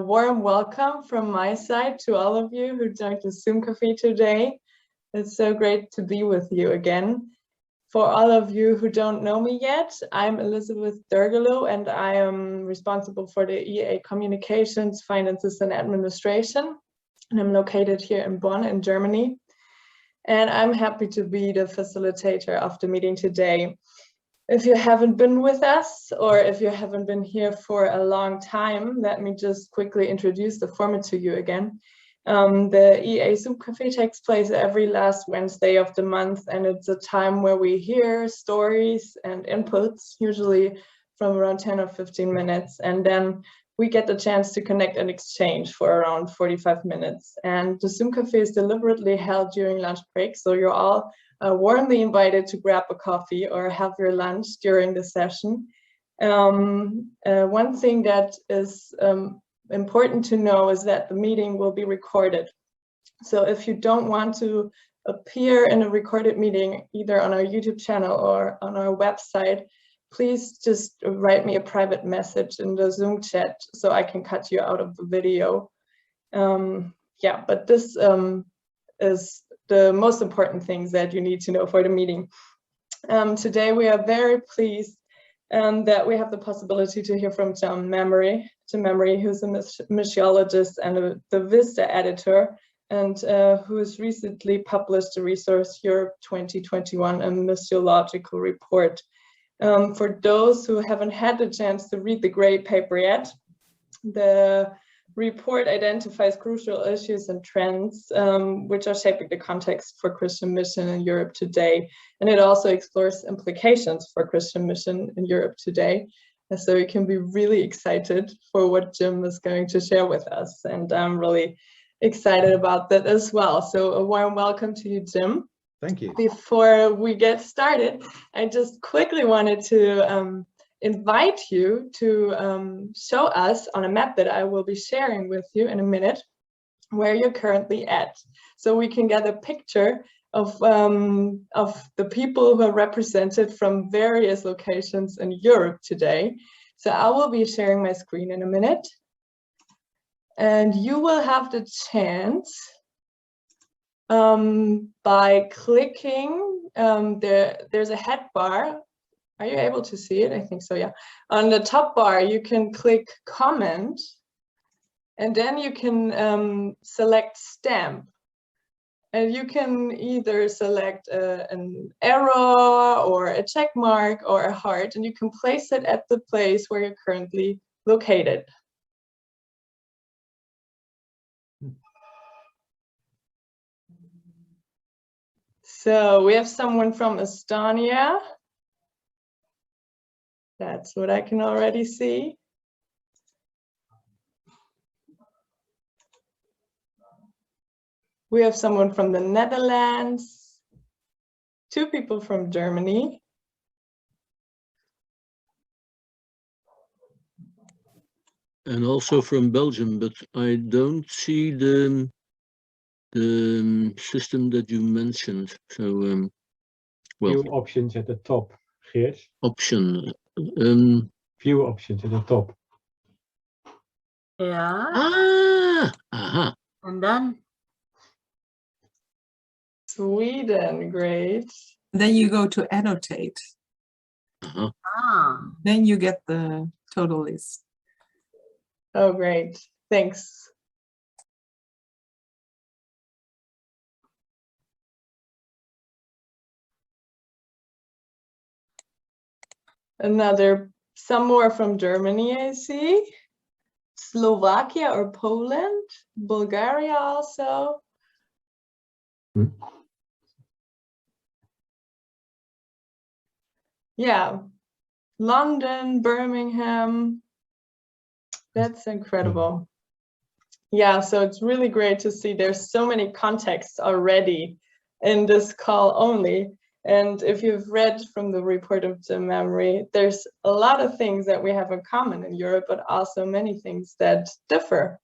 warm welcome from my side to all of you who joined the Zoom Café today. It's so great to be with you again. For all of you who don't know me yet, I'm Elizabeth Dergelo and I am responsible for the EEA Communications, Finances and Administration. And I'm located here in Bonn in Germany. And I'm happy to be the facilitator of the meeting today. If you haven't been with us or if you haven't been here for a long time, let me just quickly introduce the format to you again. The EEA Zoom Café takes place every last Wednesday of the month, and it's a time where we hear stories and inputs, usually from around 10 or 15 minutes, and then we get the chance to connect and exchange for around 45 minutes. And the Zoom Café is deliberately held during lunch break, so you're all warmly invited to grab a coffee or have your lunch during the session. One thing that is important to know is that the meeting will be recorded. So if you don't want to appear in a recorded meeting, either on our YouTube channel or on our website, please just write me a private message in the Zoom chat so I can cut you out of the video. Yeah, but this is the most important things that you need to know for the meeting. Today we are very pleased that we have the possibility to hear from Jim Memory, who's a missiologist and the Vista editor, and who has recently published the resource Europe 2021, a Missiological Report. For those who haven't had the chance to read the great paper yet, the report identifies crucial issues and trends which are shaping the context for Christian mission in Europe today. And it also explores implications for Christian mission in Europe today. And so you can be really excited for what Jim is going to share with us. And I'm really excited about that as well. So a warm welcome to you, Jim. Thank you. Before we get started, I just quickly wanted to invite you to show us on a map that I will be sharing with you in a minute where you're currently at, so we can get a picture of the people who are represented from various locations in Europe today. So I will be sharing my screen in a minute, and you will have the chance by clicking there's a head bar. Are you able to see it? I think so, yeah. On the top bar, you can click comment, and then you can select stamp. And you can either select an arrow or a check mark or a heart, and you can place it at the place where you're currently located. So we have someone from Estonia. That's what I can already see. We have someone from the Netherlands, 2 people from Germany. And also from Belgium, but I don't see the system that you mentioned. So, well, Few options at the top, Geert. option. Few options at the top. Yeah. Aha. And then? Sweden, great. Then you go to annotate. Then you get the total list. Oh, great. Thanks. Some more from Germany, I see. Slovakia or Poland, Bulgaria also. Yeah, London, Birmingham. That's incredible. Yeah, so it's really great to see there's so many contexts already in this call only. And if you've read from the report of Jim Memory, there's a lot of things that we have in common in Europe, but also many things that differ.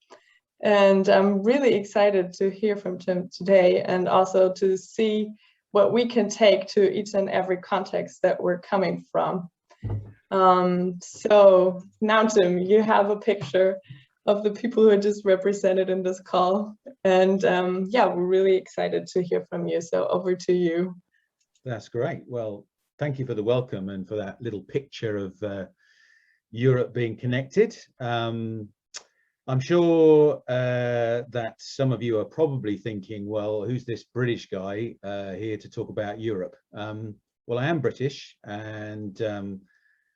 And I'm really excited to hear from Jim today and also to see what we can take to each and every context that we're coming from. So now, Jim, you have a picture of the people who are just represented in this call. And yeah, we're really excited to hear from you. So over to you. That's great. Well, thank you for the welcome and for that little picture of Europe being connected. I'm sure that some of you are probably thinking, well, who's this British guy here to talk about Europe? Well, I am British, and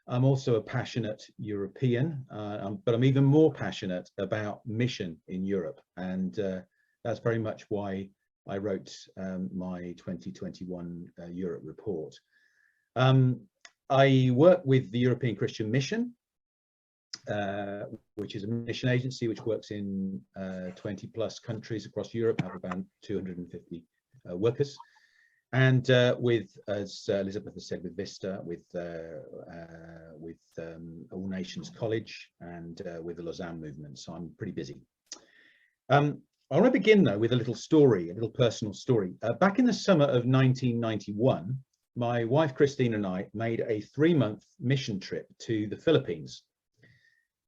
I'm also a passionate European, but I'm even more passionate about mission in Europe. And that's very much why I wrote my 2021 Europe report. I work with the European Christian Mission, which is a mission agency which works in 20 plus countries across Europe, have about 250 workers. And with, as Elizabeth has said, with Vista, with All Nations College, and with the Lausanne movement. So I'm pretty busy. I want to begin though with a little story, a little personal story. Back in the summer of 1991, my wife Christine and I made a 3-month mission trip to the Philippines.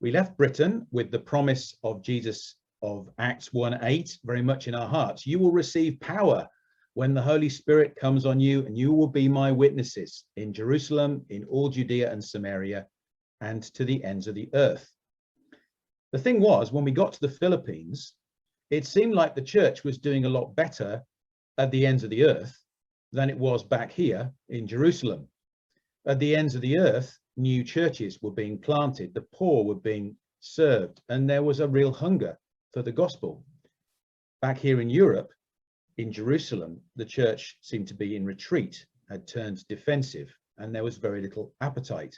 We left Britain with the promise of Jesus of Acts 1:8 very much in our hearts. You will receive power when the Holy Spirit comes on you, and you will be my witnesses in Jerusalem, in all Judea and Samaria, and to the ends of the earth. The thing was, when we got to the Philippines, it seemed like the church was doing a lot better at the ends of the earth than it was back here in Jerusalem. At the ends of the earth, new churches were being planted, the poor were being served, and there was a real hunger for the gospel. Back here in Europe, in Jerusalem, the church seemed to be in retreat, had turned defensive, and there was very little appetite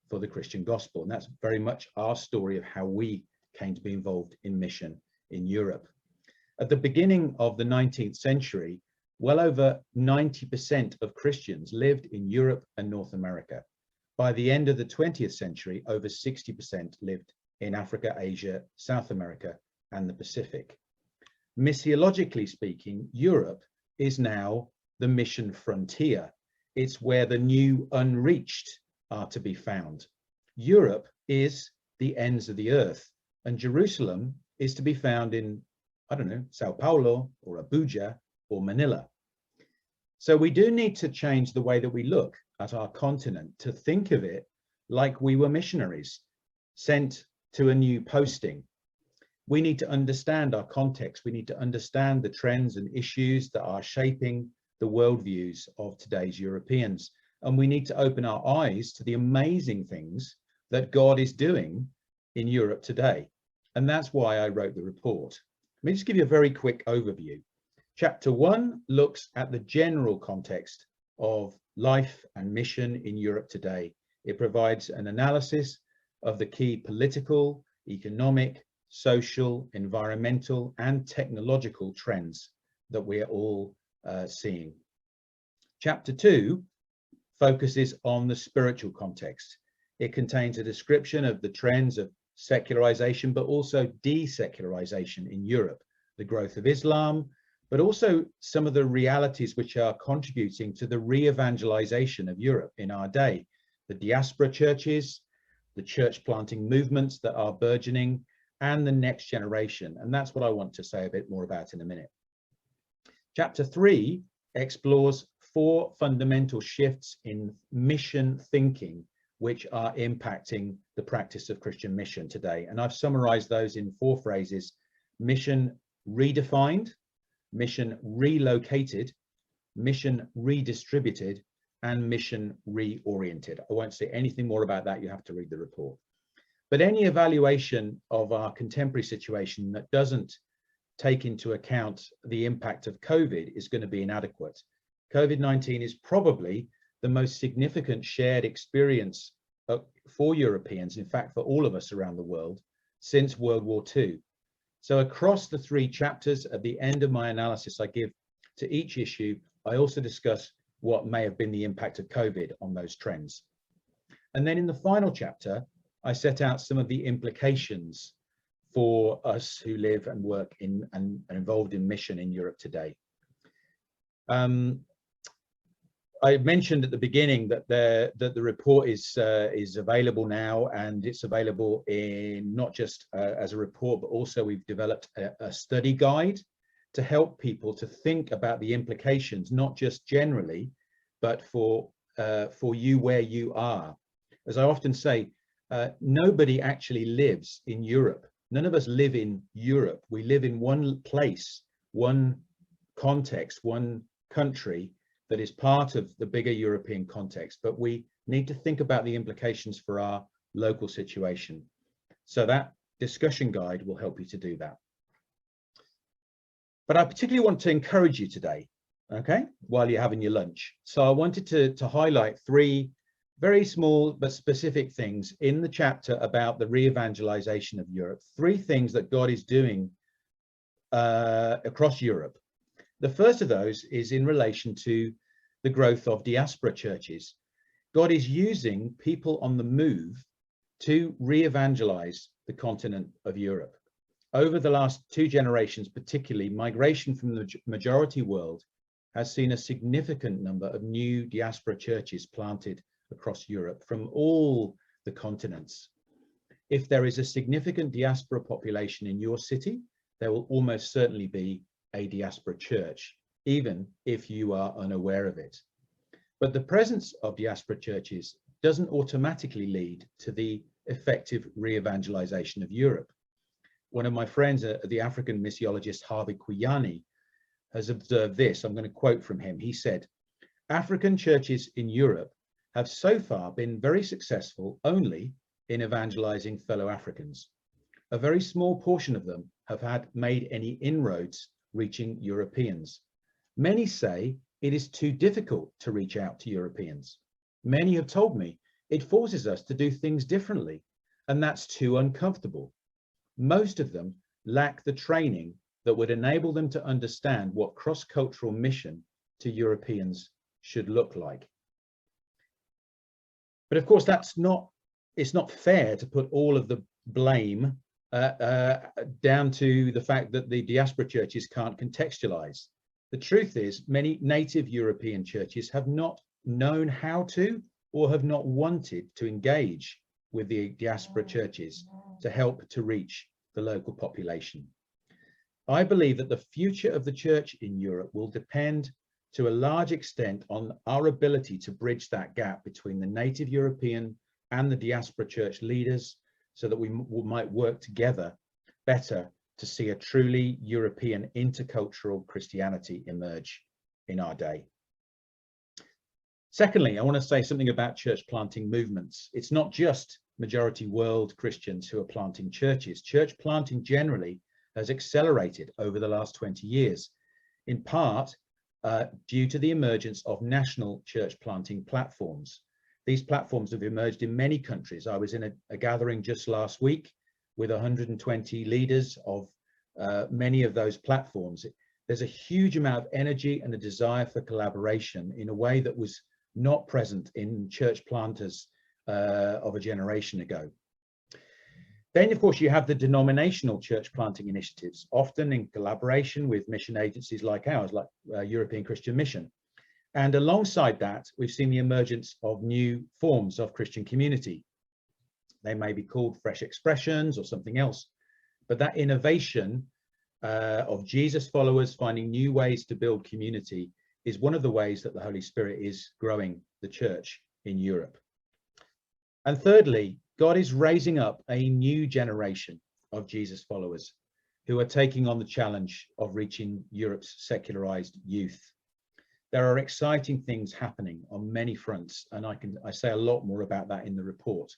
for the Christian gospel. And that's very much our story of how we came to be involved in mission in Europe. At the beginning of the 19th century, well over 90% of Christians lived in Europe and North America. By the end of the 20th century, over 60% lived in Africa, Asia, South America, and the Pacific. Missiologically speaking, Europe is now the mission frontier. It's where the new unreached are to be found. Europe is the ends of the earth, and Jerusalem is to be found in, I don't know, Sao Paulo or Abuja or Manila. So we do need to change the way that we look at our continent, to think of it like we were missionaries sent to a new posting. We need to understand our context. We need to understand the trends and issues that are shaping the worldviews of today's Europeans. And we need to open our eyes to the amazing things that God is doing in Europe today. And that's why I wrote the report. Let me just give you a very quick overview. Chapter 1 looks at the general context of life and mission in Europe today. It provides an analysis of the key political, economic, social, environmental, and technological trends that we are all seeing. Chapter 2 focuses on the spiritual context. It contains a description of the trends of secularization, but also desecularization in Europe, the growth of Islam, but also some of the realities which are contributing to the re-evangelization of Europe in our day, the diaspora churches, the church planting movements that are burgeoning, and the next generation. And that's what I want to say a bit more about in a minute. Chapter 3 explores 4 fundamental shifts in mission thinking, which are impacting the practice of Christian mission today. And I've summarized those in 4 phrases: mission redefined, mission relocated, mission redistributed, and mission reoriented. I won't say anything more about that. You have to read the report. But any evaluation of our contemporary situation that doesn't take into account the impact of COVID is going to be inadequate. COVID-19 is probably the most significant shared experience for Europeans, in fact, for all of us around the world, since World War II. So across the 3 chapters, at the end of my analysis I give to each issue, I also discuss what may have been the impact of COVID on those trends. And then in the final chapter, I set out some of the implications for us who live and work in and are involved in mission in Europe today. I mentioned at the beginning that the report is available now, and it's available in not just as a report, but also we've developed a study guide to help people to think about the implications, not just generally, but for you where you are. As I often say, nobody actually lives in Europe. None of us live in Europe. We live in one place, one context, one country that is part of the bigger European context, but we need to think about the implications for our local situation. So that discussion guide will help you to do that. But I particularly want to encourage you today, okay, while you're having your lunch. So I wanted to highlight 3 very small but specific things in the chapter about the re-evangelization of Europe. 3 things that God is doing across Europe. The first of those is in relation to the growth of diaspora churches. God is using people on the move to re-evangelize the continent of Europe. Over the last 2 generations, particularly, migration from the majority world has seen a significant number of new diaspora churches planted across Europe from all the continents. If there is a significant diaspora population in your city, there will almost certainly be a diaspora church, even if you are unaware of it. But the presence of diaspora churches doesn't automatically lead to the effective re-evangelization of Europe. One of my friends, the African missiologist Harvey Kuyani, has observed this. I'm going to quote from him. He said, "African churches in Europe have so far been very successful only in evangelizing fellow Africans. A very small portion of them have made any inroads reaching Europeans. Many say it is too difficult to reach out to Europeans. Many have told me it forces us to do things differently, and that's too uncomfortable. Most of them lack the training that would enable them to understand what cross-cultural mission to Europeans should look like." But of course, it's not fair to put all of the blame down to the fact that the diaspora churches can't contextualize. The truth is, many native European churches have not known how to, or have not wanted to engage with the diaspora churches to help to reach the local population. I believe that the future of the church in Europe will depend to a large extent on our ability to bridge that gap between the native European and the diaspora church leaders, so that we might work together better to see a truly European intercultural Christianity emerge in our day. Secondly, I want to say something about church planting movements. It's not just majority world Christians who are planting churches. Church planting generally has accelerated over the last 20 years, in part due to the emergence of national church planting platforms. These platforms have emerged in many countries. I was in a gathering just last week with 120 leaders of many of those platforms. There's a huge amount of energy and a desire for collaboration in a way that was not present in church planters of a generation ago. Then, of course, you have the denominational church planting initiatives, often in collaboration with mission agencies like ours, like European Christian Mission. And alongside that, we've seen the emergence of new forms of Christian community. They may be called fresh expressions or something else, but that innovation of Jesus followers finding new ways to build community is one of the ways that the Holy Spirit is growing the church in Europe. And thirdly, God is raising up a new generation of Jesus followers who are taking on the challenge of reaching Europe's secularized youth. There are exciting things happening on many fronts, and I say a lot more about that in the report.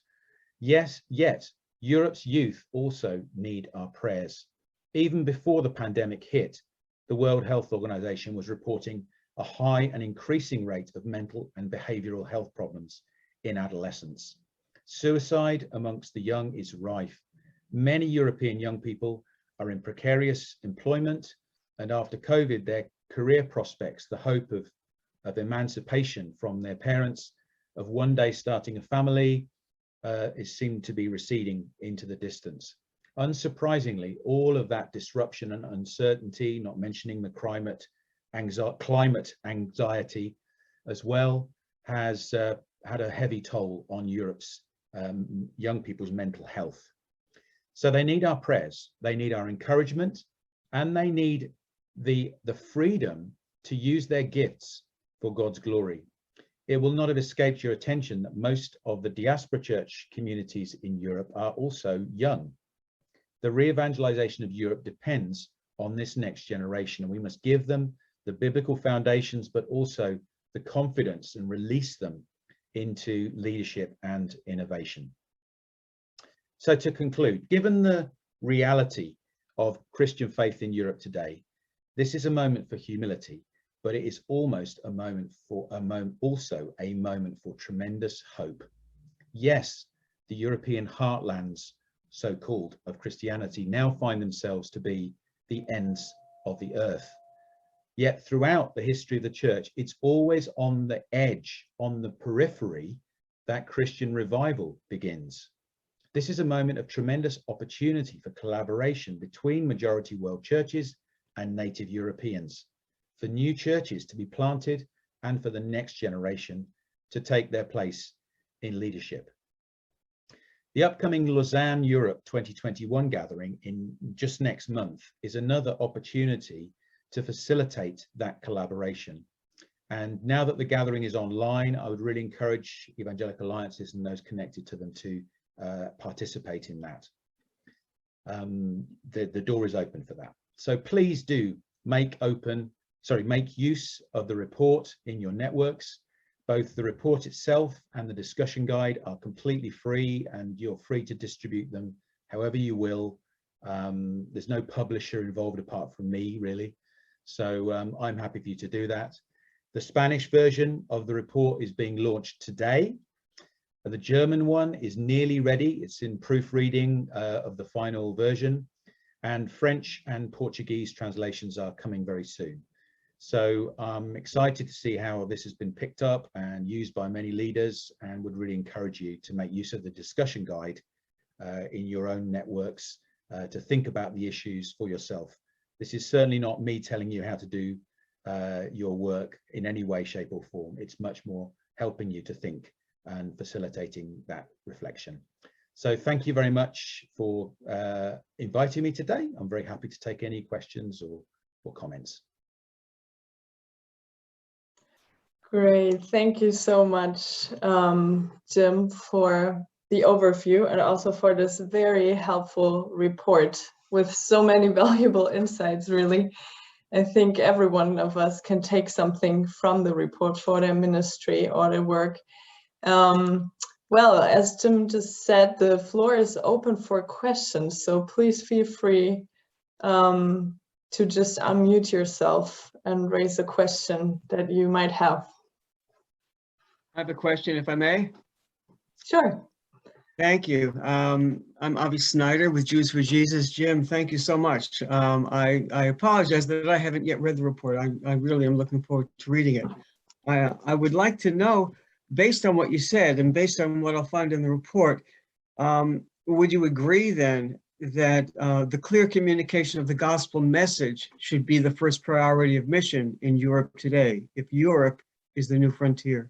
Yes, yet Europe's youth also need our prayers. Even before the pandemic hit, the World Health Organization was reporting a high and increasing rate of mental and behavioral health problems in adolescents. Suicide amongst the young is rife. Many European young people are in precarious employment, and after COVID, their career prospects, the hope of emancipation from their parents, of one day starting a family, is seen to be receding into the distance. Unsurprisingly, all of that disruption and uncertainty, not mentioning the climate anxiety, as well has had a heavy toll on Europe's young people's mental health. So they need our prayers, they need our encouragement, and they need the freedom to use their gifts for God's glory. It will not have escaped your attention that most of the diaspora church communities in Europe are also young. The re-evangelization of Europe depends on this next generation, and we must give them the biblical foundations, but also the confidence and release them into leadership and innovation. So to conclude, given the reality of Christian faith in Europe today, this is a moment for humility, but it is almost also a moment for tremendous hope. Yes, the European heartlands, so-called, of Christianity now find themselves to be the ends of the earth. Yet throughout the history of the church, it's always on the edge, on the periphery, that Christian revival begins. This is a moment of tremendous opportunity for collaboration between majority world churches and native Europeans, for new churches to be planted and for the next generation to take their place in leadership. The upcoming Lausanne Europe 2021 gathering in just next month is another opportunity to facilitate that collaboration. And now that the gathering is online, I would really encourage Evangelical Alliances and those connected to them to participate in that. The door is open for that. So please do make use of the report in your networks. Both the report itself and the discussion guide are completely free, and you're free to distribute them however you will. There's no publisher involved apart from me, really. So I'm happy for you to do that. The Spanish version of the report is being launched today. The German one is nearly ready. It's in proofreading of the final version, and French and Portuguese translations are coming very soon. So I'm excited to see how this has been picked up and used by many leaders, and would really encourage you to make use of the discussion guide in your own networks to think about the issues for yourself. This is certainly not me telling you how to do your work in any way, shape or form. It's much more helping you to think and facilitating that reflection. So thank you very much for inviting me today. I'm very happy to take any questions or comments. Great, thank you so much, Jim, for the overview and also for this very helpful report with so many valuable insights, really. I think every one of us can take something from the report for their ministry or their work. Well, as Jim just said, the floor is open for questions, so please feel free to just unmute yourself and raise a question that you might have. I have a question, if I may. Sure. Thank you. I'm Avi Snyder with Jews for Jesus. Jim, thank you so much. I apologize that I haven't yet read the report. I really am looking forward to reading it. I would like to know, based on what you said and based on what I'll find in the report, would you agree then that the clear communication of the gospel message should be the first priority of mission in Europe today, if Europe is the new frontier?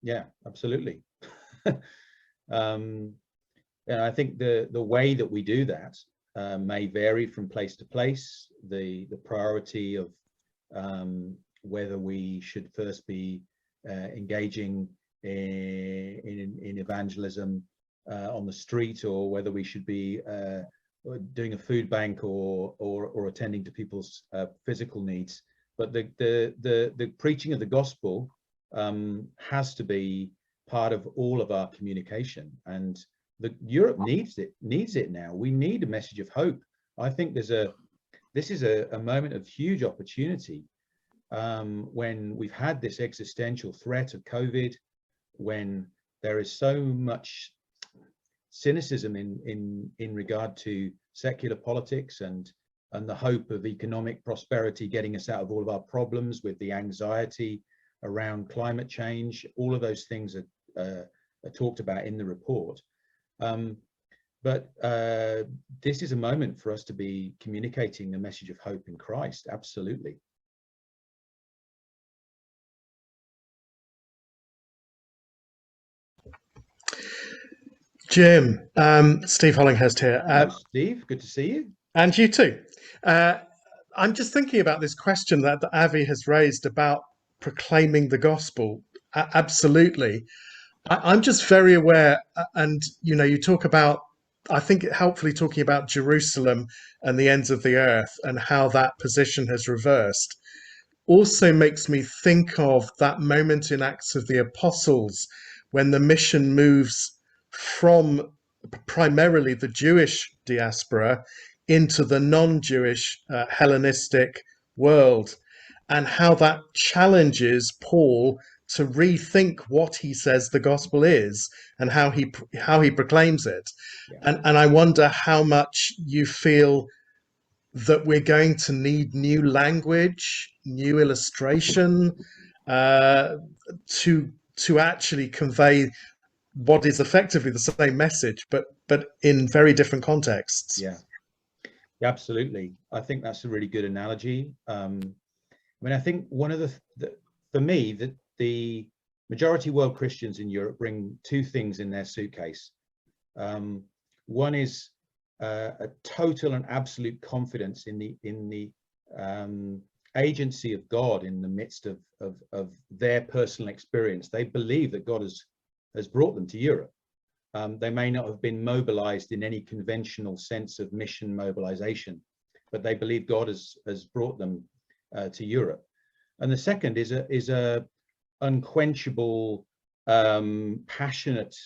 Yeah, absolutely. And I think the way that we do that may vary from place to place. The priority of whether we should first be engaging in evangelism on the street, or whether we should be doing a food bank or attending to people's physical needs. But the preaching of the gospel has to be part of all of our communication, and Europe needs it now. We need a message of hope. I think this is a moment of huge opportunity when we've had this existential threat of COVID, when there is so much cynicism in regard to secular politics and the hope of economic prosperity getting us out of all of our problems, with the anxiety around climate change. All of those things are talked about in the report. But this is a moment for us to be communicating the message of hope in Christ. Absolutely. Jim, Steve Hollinghurst here. Hello, Steve. Good to see you. And you too. I'm just thinking about this question that Avi has raised about proclaiming the gospel. Absolutely. I'm just very aware, and you talk about, I think helpfully talking about Jerusalem and the ends of the earth and how that position has reversed also makes me think of that moment in Acts of the Apostles when the mission moves from primarily the Jewish diaspora into the non-Jewish Hellenistic world, and how that challenges Paul to rethink what he says the gospel is and how he proclaims it. Yeah. And I wonder how much you feel that we're going to need new language, new illustration to actually convey what is effectively the same message, but in very different contexts. Yeah, absolutely. I think that's a really good analogy. I mean, I think one of for me, the majority world Christians in Europe bring two things in their suitcase. One is a total and absolute confidence in the agency of God in the midst of their personal experience. They believe that God has brought them to Europe. They may not have been mobilized in any conventional sense of mission mobilization, but they believe God has brought them to Europe. And the second is a unquenchable, passionate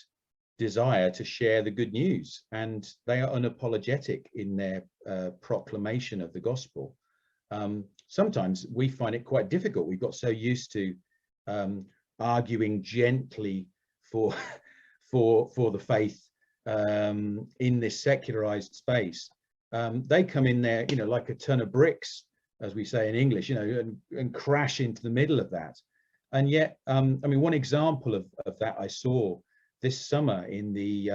desire to share the good news, and they are unapologetic in their proclamation of the gospel. Sometimes we find it quite difficult. We've got so used to arguing gently for the faith in this secularized space. They come in there, like a ton of bricks, as we say in English, and crash into the middle of that. And yet, I mean, one example of that I saw this summer in the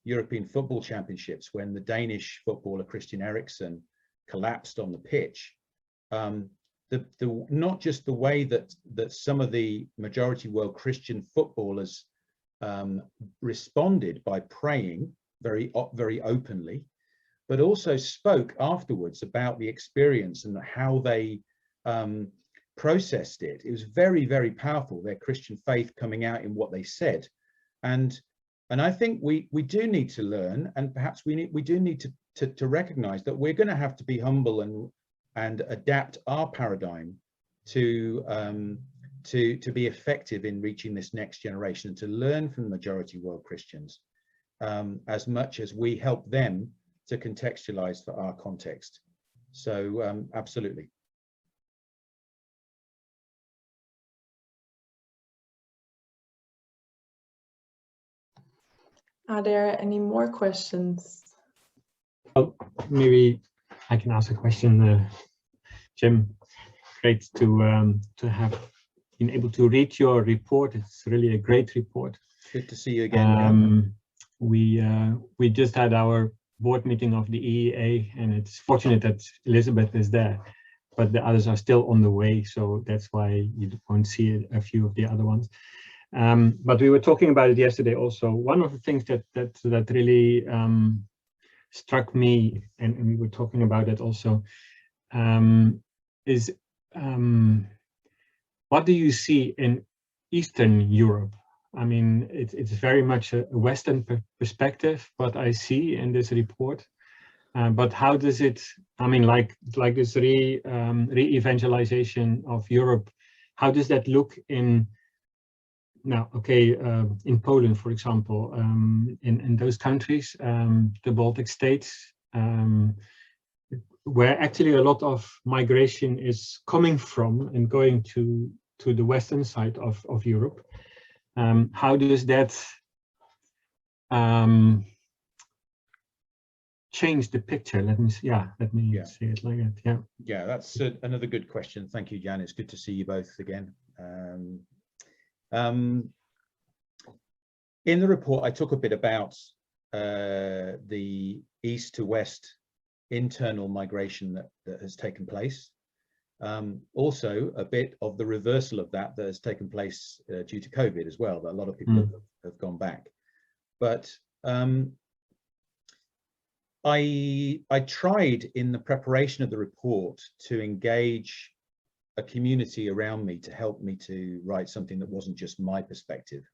European Football Championships, when the Danish footballer Christian Eriksen collapsed on the pitch. Not just the way that some of the majority world Christian footballers responded by praying very openly, but also spoke afterwards about the experience and how they processed it. It was very, very powerful, their Christian faith coming out in what they said. And I think we do need to learn, and perhaps we do need to recognize that we're going to have to be humble and adapt our paradigm to be effective in reaching this next generation, to learn from majority world Christians as much as we help them to contextualize for our context. So absolutely. Are there any more questions? Oh, maybe I can ask a question, Jim. Great to have been able to read your report. It's really a great report. Good to see you again. We just had our board meeting of the EEA, and it's fortunate that Elizabeth is there, but the others are still on the way, so that's why you won't see a few of the other ones. But we were talking about it yesterday also. One of the things that really struck me, and we were talking about it also, is what do you see in Eastern Europe? I mean, it's very much a Western perspective, what I see in this report. But how does it, I mean, like this re-evangelization of Europe, how does that look in, now, okay, in Poland, for example, in those countries, the Baltic states, where actually a lot of migration is coming from and going to the western side of Europe. How does that change the picture? Let me say it like that. Yeah, that's another good question. Thank you, Jan. It's good to see you both again. In the report, I talk a bit about the east to west internal migration that has taken place. Also, a bit of the reversal of that has taken place due to COVID as well, that a lot of people have gone back. But I tried in the preparation of the report to engage a community around me to help me to write something that wasn't just my perspective.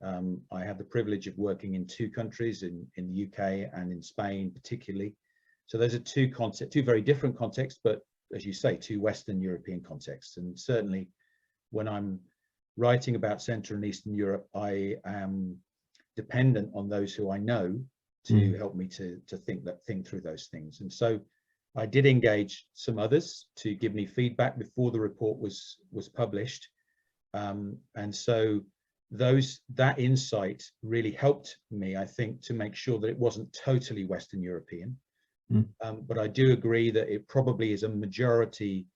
I have the privilege of working in 2 countries, in the UK and in Spain particularly. So those are two very different contexts, but as you say, 2 Western European contexts. And certainly when I'm writing about Central and Eastern Europe, I am dependent on those who I know to help me to think through those things. And so I did engage some others to give me feedback before the report was published. And so that insight really helped me, I think, to make sure that it wasn't totally Western European. But I do agree that it probably is a majority.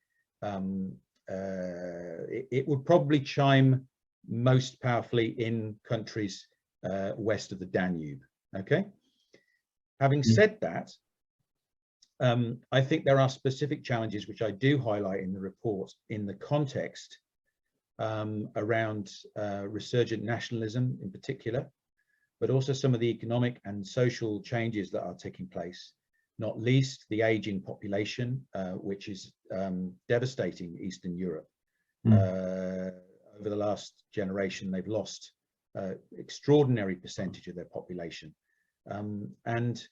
It would probably chime most powerfully in countries west of the Danube. Okay. Having said that, I think there are specific challenges which I do highlight in the report in the context around resurgent nationalism in particular, but also some of the economic and social changes that are taking place, not least the aging population, which is devastating Eastern Europe. Over the last generation, they've lost extraordinary percentage of their population. And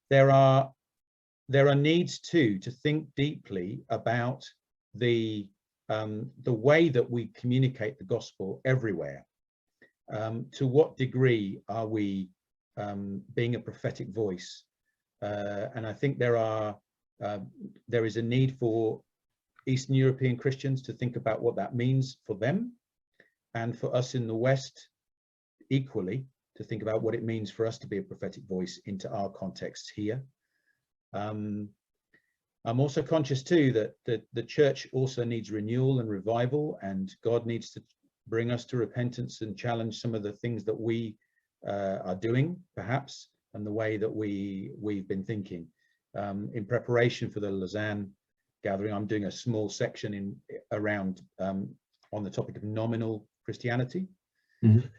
there are needs too to think deeply about the way that we communicate the gospel everywhere. To what degree are we being a prophetic voice? And I think there is a need for Eastern European Christians to think about what that means for them, and for us in the West equally to think about what it means for us to be a prophetic voice into our contexts here. I'm also conscious too that the church also needs renewal and revival, and God needs to bring us to repentance and challenge some of the things that we are doing perhaps, and the way that we've been thinking. In preparation for the Lausanne gathering, I'm doing a small section around on the topic of nominal Christianity.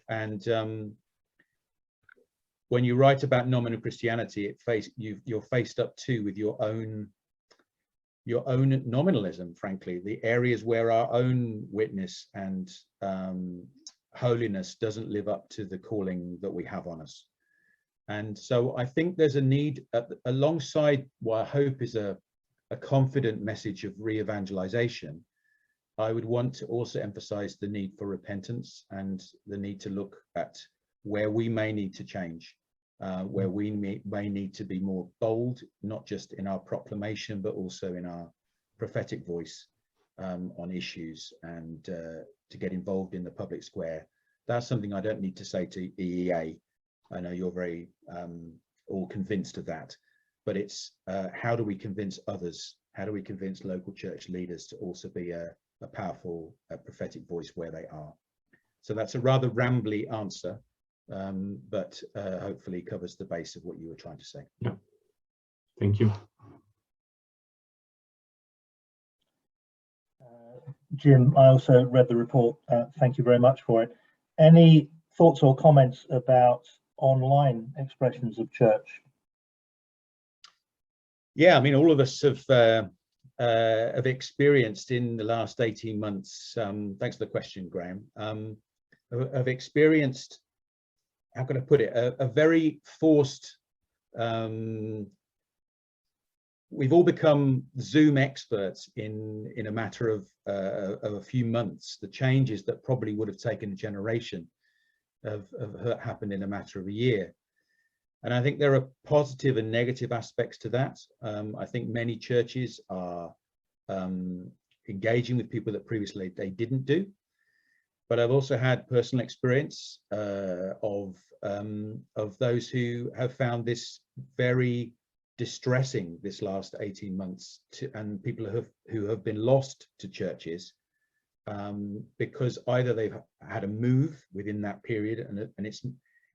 And when you write about nominal Christianity, you're faced up too with your own nominalism, frankly, the areas where our own witness and holiness doesn't live up to the calling that we have on us. And so I think there's a need, alongside what I hope is a confident message of re-evangelization, I would want to also emphasize the need for repentance and the need to look at where we may need to change, where we may need to be more bold, not just in our proclamation, but also in our prophetic voice on issues, and to get involved in the public square. That's something I don't need to say to EEA. I know you're very all convinced of that, but it's how do we convince others? How do we convince local church leaders to also be a powerful prophetic voice where they are? So that's a rather rambly answer, but hopefully covers the base of what you were trying to say. Yeah, thank you. Jim, I also read the report. Thank you very much for it. Any thoughts or comments about online expressions of church? Yeah, I mean, all of us have experienced in the last 18 months, thanks for the question, Graham, have experienced, how can I put it, a very forced, we've all become Zoom experts in a matter of a few months. The changes that probably would have taken a generation have happened in a matter of a year. And I think there are positive and negative aspects to that. I think many churches are engaging with people that previously they didn't do. But I've also had personal experience of those who have found this very distressing this last 18 months, and people who have been lost to churches because either they've had a move within that period, and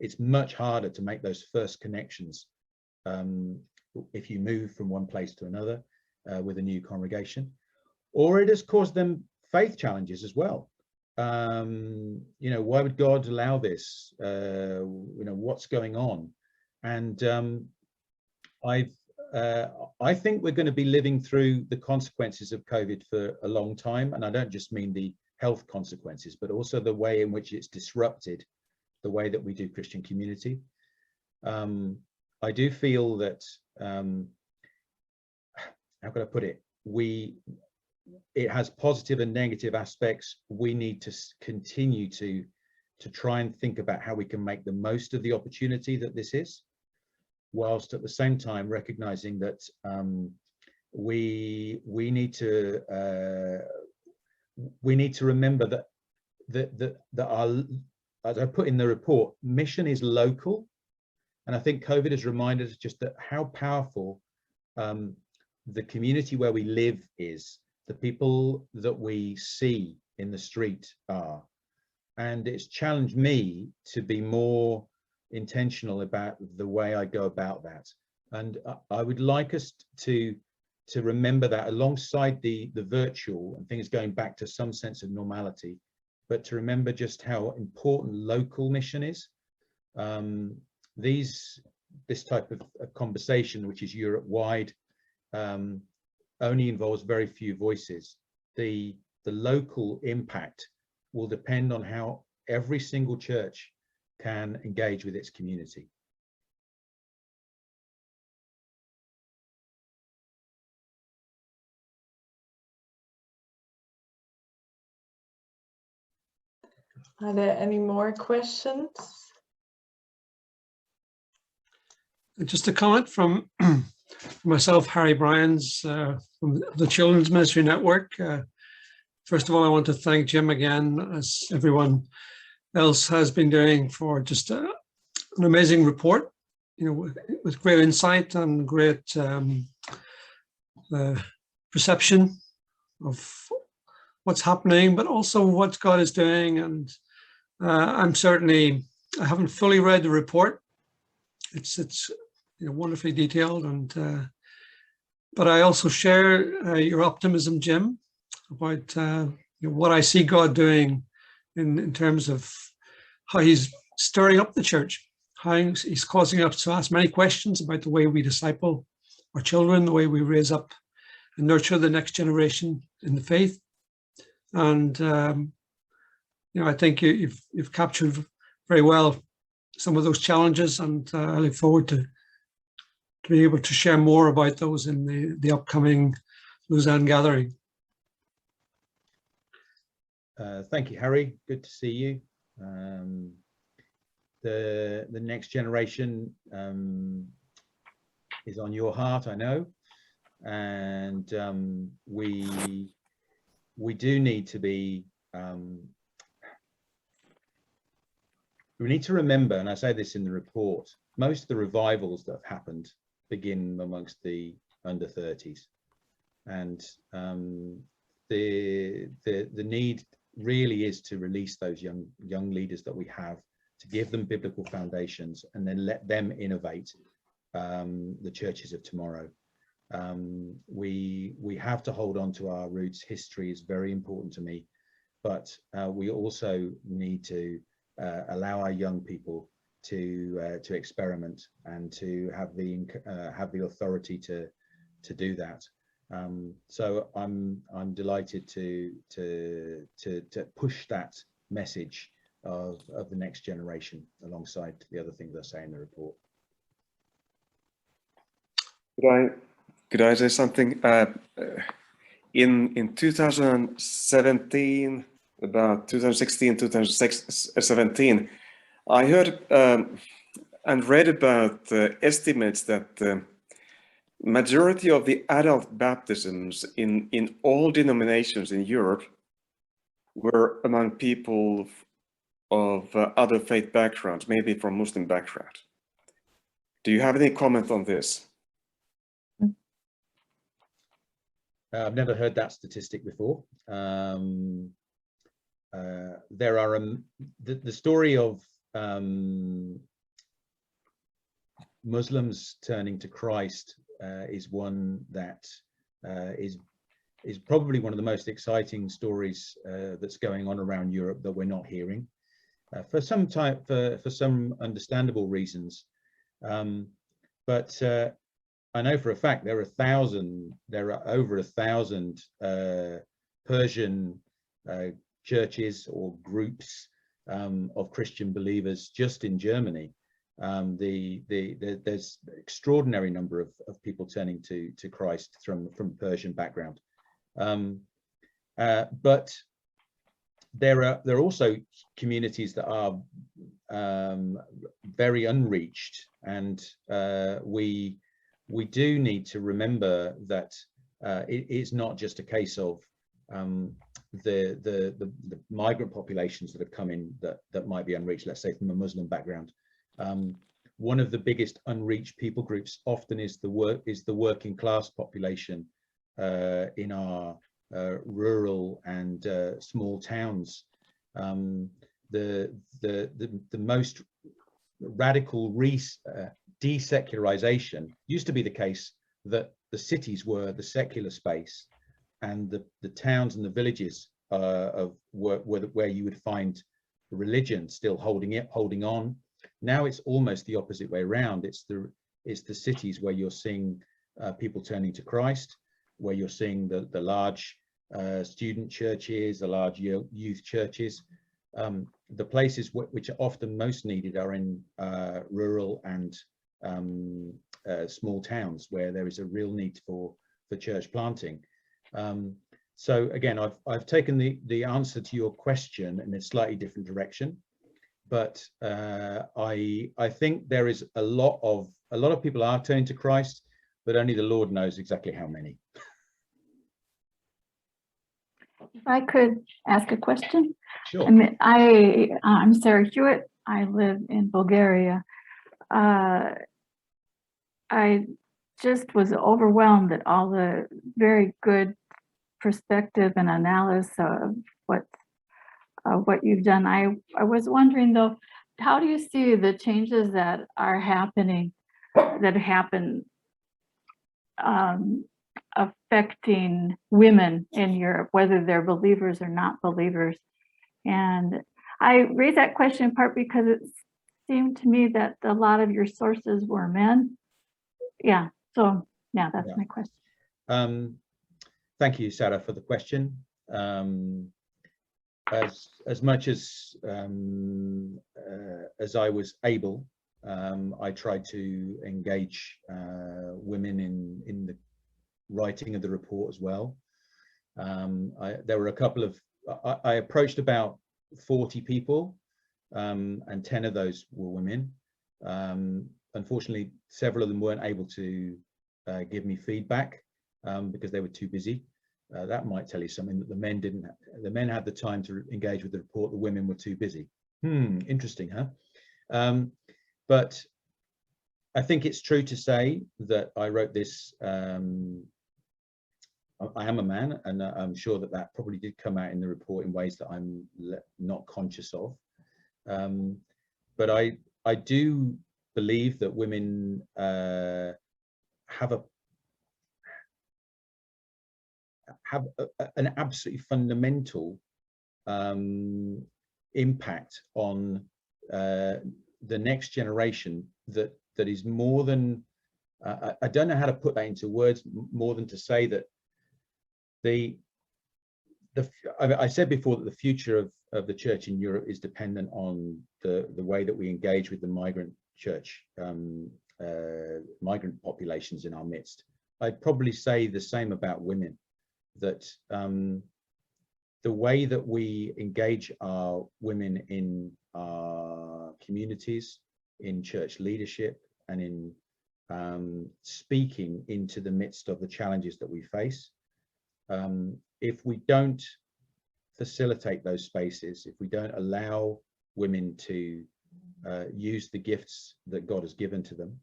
it's much harder to make those first connections if you move from one place to another with a new congregation, or it has caused them faith challenges as well. you know, why would God allow this? You know, what's going on? And I think we're going to be living through the consequences of COVID for a long time. And I don't just mean the health consequences, but also the way in which it's disrupted the way that we do Christian community. I do feel that, how can I put it? It has positive and negative aspects. We need to continue to try and think about how we can make the most of the opportunity that this is, whilst at the same time recognizing that we need to remember that our, as I put in the report, mission is local. And I think COVID has reminded us just that how powerful the community where we live is, the people that we see in the street are. And it's challenged me to be more intentional about the way I go about that. And I would like us to remember that alongside the virtual and things going back to some sense of normality, but to remember just how important local mission is. This type of conversation, which is Europe-wide, only involves very few voices. The local impact will depend on how every single church can engage with its community. Are there any more questions? Just a comment from myself, Harry Bryans, from the Children's Ministry Network. First of all, I want to thank Jim again, as everyone else has been doing, for just an amazing report, you know, with great insight and great perception of what's happening, but also what God is doing. And I haven't fully read the report. It's you know, wonderfully detailed, and but I also share your optimism, Jim, about you know, what I see God doing in terms of how he's stirring up the church, how he's causing us to ask many questions about the way we disciple our children, the way we raise up and nurture the next generation in the faith. And you know, I think you've captured very well some of those challenges, and I look forward to be able to share more about those in the upcoming Lausanne gathering. Thank you, Harry. Good to see you. The next generation is on your heart, I know, and we do need to be. We need to remember, and I say this in the report, most of the revivals that have happened begin amongst the under 30s, and the need really is to release those young leaders that we have, to give them biblical foundations, and then let them innovate the churches of tomorrow. We have to hold on to our roots. History is very important to me, but we also need to allow our young people to experiment and to have the authority to do that. So I'm delighted to push that message of the next generation alongside the other things I say in the report. Could I say something? In 2017, about 2016, 2017, I heard and read about estimates that the majority of the adult baptisms in all denominations in Europe were among people of other faith backgrounds, maybe from Muslim background. Do you have any comment on this? I've never heard that statistic before. There are the story of Muslims turning to Christ is one that is is probably one of the most exciting stories that's going on around Europe that we're not hearing for some understandable reasons. But I know for a fact there are over 1,000 Persian churches or groups of Christian believers just in Germany. There's extraordinary number of people turning to Christ from Persian background. But there are also communities that are very unreached, and we do need to remember that it is not just a case of the migrant populations that have come in that might be unreached, let's say from a Muslim background. One of the biggest unreached people groups often is the working class population in our rural and small towns. The most radical desecularization used to be the case that the cities were the secular space, and the towns and the villages where you would find religion still holding on. Now it's almost the opposite way around. It's the cities where you're seeing people turning to Christ, where you're seeing the large student churches, the large youth churches. The places which are often most needed are in rural and small towns, where there is a real need for church planting. So again, I've taken the answer to your question in a slightly different direction, but I think there is a lot of people are turning to Christ, but only the Lord knows exactly how many. If I could ask a question. Sure. I mean, I'm Sarah Hewitt. I live in Bulgaria. I just was overwhelmed at all the very good perspective and analysis of what you've done. I was wondering though, how do you see the changes that are happening, that happen affecting women in Europe, whether they're believers or not believers? And I raised that question in part because it seemed to me that a lot of your sources were men. Yeah, so yeah, that's my question. Thank you, Sarah, for the question. As much as I was able, I tried to engage women in the writing of the report as well. There were a couple of, I approached about 40 people, and 10 of those were women. Unfortunately, several of them weren't able to give me feedback because they were too busy. That might tell you something, that the men had the time to engage with the report, the women were too busy. Interesting, huh? But I think it's true to say that I wrote this, I am a man, and I'm sure that probably did come out in the report in ways that I'm not conscious of. But I do believe that women have an absolutely fundamental impact on the next generation that is more than, I don't know how to put that into words, more than to say that I said before that the future of the church in Europe is dependent on the way that we engage with the migrant church, migrant populations in our midst. I'd probably say the same about women, that the way that we engage our women in our communities, in church leadership, and in speaking into the midst of the challenges that we face, if we don't facilitate those spaces, if we don't allow women to use the gifts that God has given to them,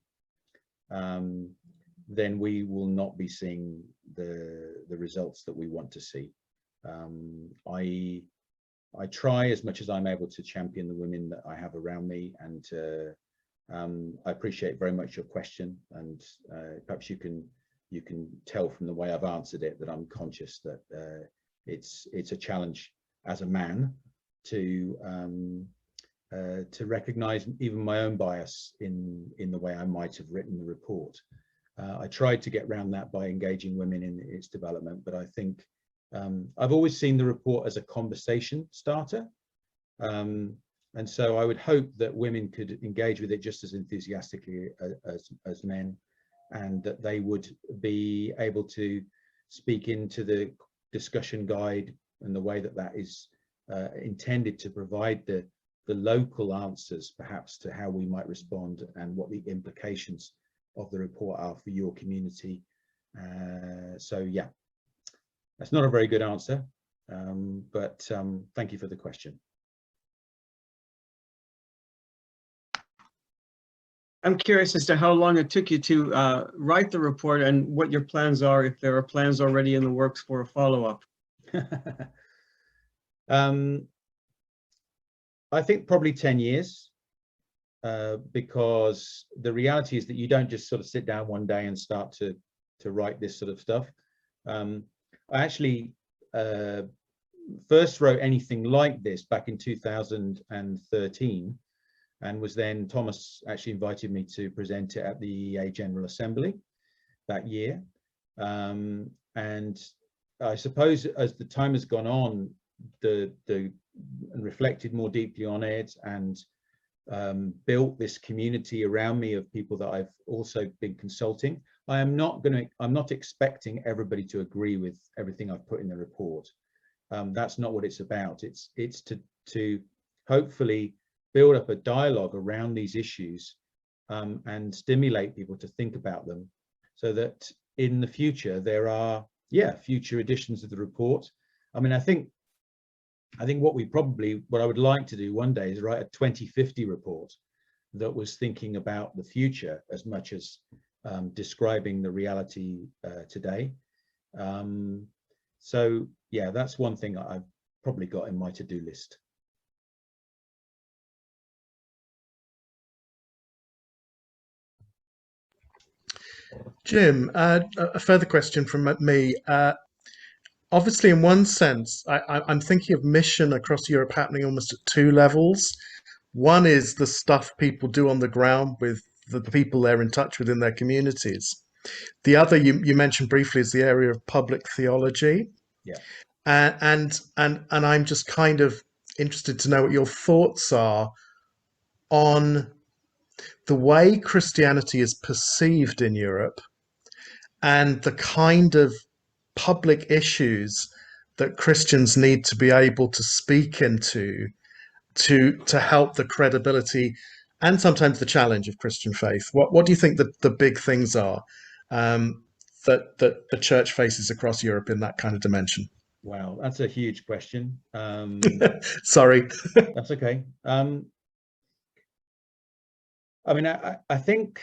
then we will not be seeing the results that we want to see. I try as much as I'm able to champion the women that I have around me, and I appreciate very much your question, and perhaps you can you can tell from the way I've answered it that I'm conscious that it's a challenge as a man to recognize even my own bias in the way I might have written the report. I tried to get around that by engaging women in its development, but I think I've always seen the report as a conversation starter. And so I would hope that women could engage with it just as enthusiastically as men, and that they would be able to speak into the discussion guide and the way that that is intended to provide the local answers perhaps to how we might respond and what the implications of the report are for your community. So yeah, that's not a very good answer, but thank you for the question. I'm curious as to how long it took you to write the report and what your plans are, if there are plans already in the works for a follow-up. I think probably 10 years, because the reality is that you don't just sort of sit down one day and start to write this sort of stuff. I actually first wrote anything like this back in 2013, and was then, Thomas actually invited me to present it at the EEA General Assembly that year. And I suppose as the time has gone on, and reflected more deeply on it, and built this community around me of people that I've also been consulting. I'm not expecting everybody to agree with everything I've put in the report. That's not what it's about. It's to hopefully build up a dialogue around these issues, and stimulate people to think about them, so that in the future there are future editions of the report. I mean, I think what I would like to do one day is write a 2050 report that was thinking about the future as much as describing the reality today. So yeah, that's one thing I've probably got in my to-do list. Jim, a further question from me. Obviously, in one sense, I'm thinking of mission across Europe happening almost at two levels. One is the stuff people do on the ground with the people they're in touch with in their communities. The other you mentioned briefly is the area of public theology. Yeah. And I'm just kind of interested to know what your thoughts are on the way Christianity is perceived in Europe, and the kind of public issues that Christians need to be able to speak into to help the credibility and sometimes the challenge of Christian faith. What do you think the big things are that the church faces across Europe in that kind of dimension? Wow, that's a huge question. Sorry. That's okay. I mean, I think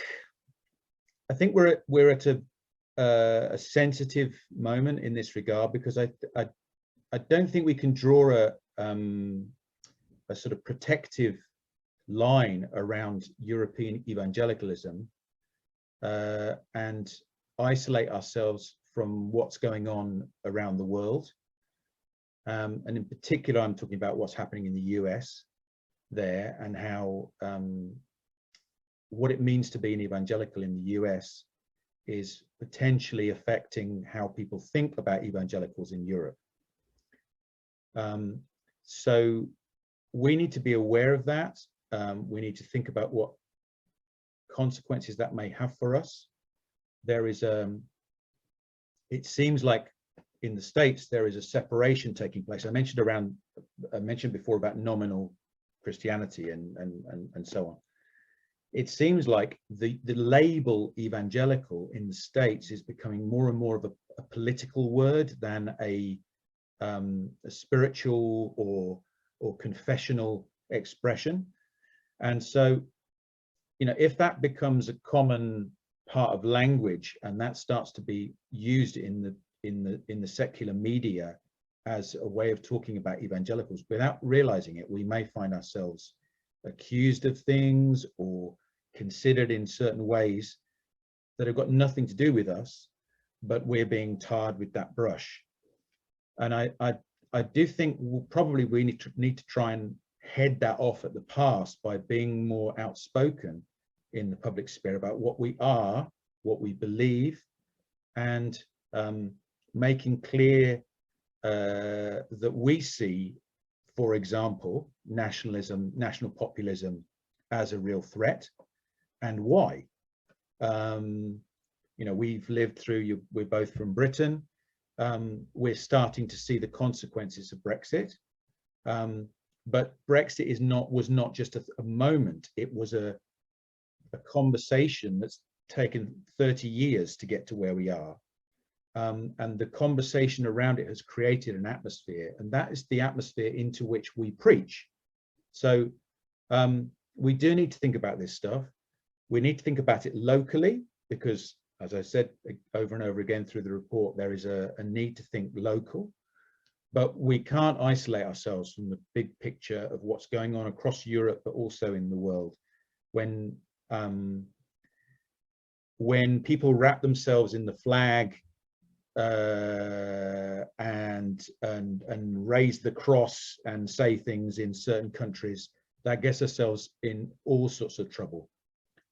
we're at a sensitive moment in this regard, because I don't think we can draw a sort of protective line around European evangelicalism and isolate ourselves from what's going on around the world. And in particular, I'm talking about what's happening in the US there, and how what it means to be an evangelical in the US is potentially affecting how people think about evangelicals in Europe. So we need to be aware of that. We need to think about what consequences that may have for us. There is it seems like in the States there is a separation taking place. I mentioned before about nominal Christianity and so on. It seems like the label evangelical in the States is becoming more and more of a political word than a spiritual or confessional expression. And so, you know, if that becomes a common part of language, and that starts to be used in the secular media as a way of talking about evangelicals without realizing it, we may find ourselves accused of things or considered in certain ways that have got nothing to do with us, but we're being tarred with that brush. And I do think probably we need to try and head that off at the pass by being more outspoken in the public sphere about what we are, what we believe, and making clear that we see, for example, nationalism, national populism as a real threat, and why. You know, we've lived through, we're both from Britain. We're starting to see the consequences of Brexit. But Brexit was not just a moment, it was a conversation that's taken 30 years to get to where we are. And the conversation around it has created an atmosphere, and that is the atmosphere into which we preach. So we do need to think about this stuff. We need to think about it locally, because as I said over and over again through the report, there is a need to think local, but we can't isolate ourselves from the big picture of what's going on across Europe, but also in the world. When people wrap themselves in the flag and raise the cross and say things in certain countries, that gets ourselves in all sorts of trouble.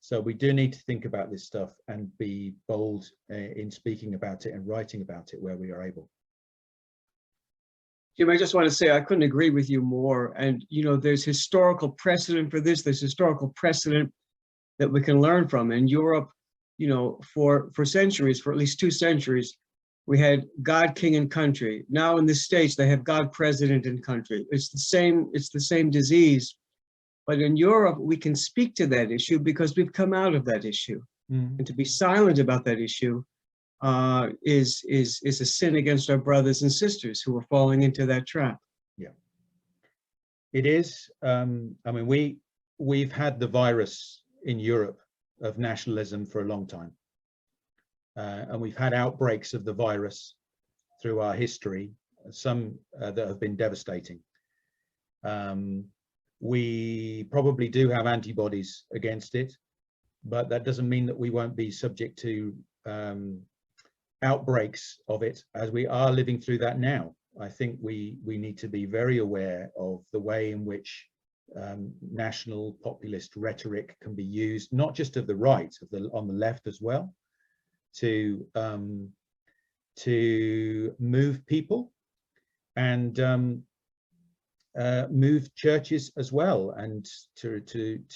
So we do need to think about this stuff and be bold in speaking about it and writing about it where we are able. Jim, I just want to say I couldn't agree with you more. And, you know, there's historical precedent for this. There's historical precedent that we can learn from. In Europe, you know, for centuries, for at least 2 centuries, we had God, king, and country. Now in the States, they have God, president, and country. It's the same disease. But in Europe, we can speak to that issue because we've come out of that issue. And to be silent about that issue is a sin against our brothers and sisters who are falling into that trap. Yeah, it is. I mean, we've had the virus in Europe of nationalism for a long time. And we've had outbreaks of the virus through our history, some that have been devastating. We probably do have antibodies against it, but that doesn't mean that we won't be subject to outbreaks of it, as we are living through that now. I think we need to be very aware of the way in which national populist rhetoric can be used, not just of the right, on the left as well, to move people and move churches as well, and to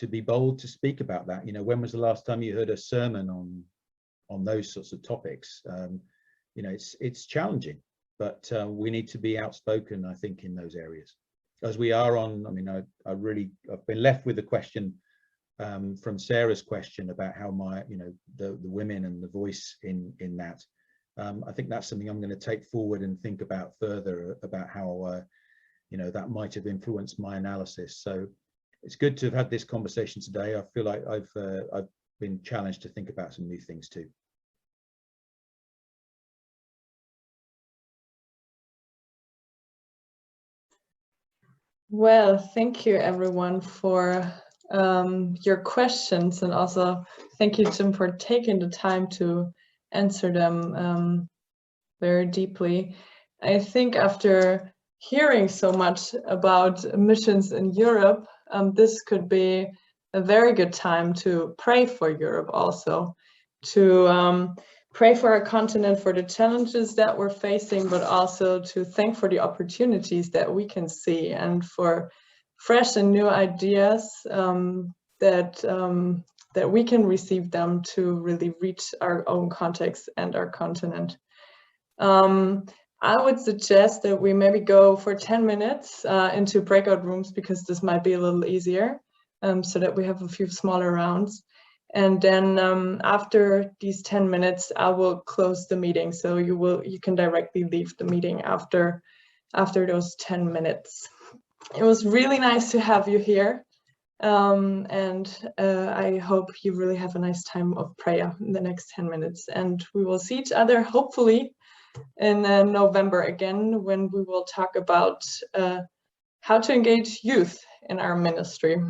be bold to speak about that. You know, when was the last time you heard a sermon on those sorts of topics? You know, it's challenging, but we need to be outspoken, I think, in those areas, as we are on. I mean, I've been left with a question from Sarah's question about how the women and the voice in that. I think that's something I'm going to take forward and think about further, about how you know, that might have influenced my analysis. So it's good to have had this conversation today. I feel like I've been challenged to think about some new things too. Well, thank you everyone for your questions, and also thank you, Jim, for taking the time to answer them very deeply. I think after hearing so much about missions in Europe, this could be a very good time to pray for Europe, also to pray for our continent, for the challenges that we're facing, but also to thank for the opportunities that we can see, and for fresh and new ideas that we can receive them to really reach our own context and our continent. I would suggest that we maybe go for 10 minutes into breakout rooms, because this might be a little easier, so that we have a few smaller rounds. And then after these 10 minutes, I will close the meeting. So you can directly leave the meeting after those 10 minutes. It was really nice to have you here. And I hope you really have a nice time of prayer in the next 10 minutes. And we will see each other hopefully in November again, when we will talk about how to engage youth in our ministry.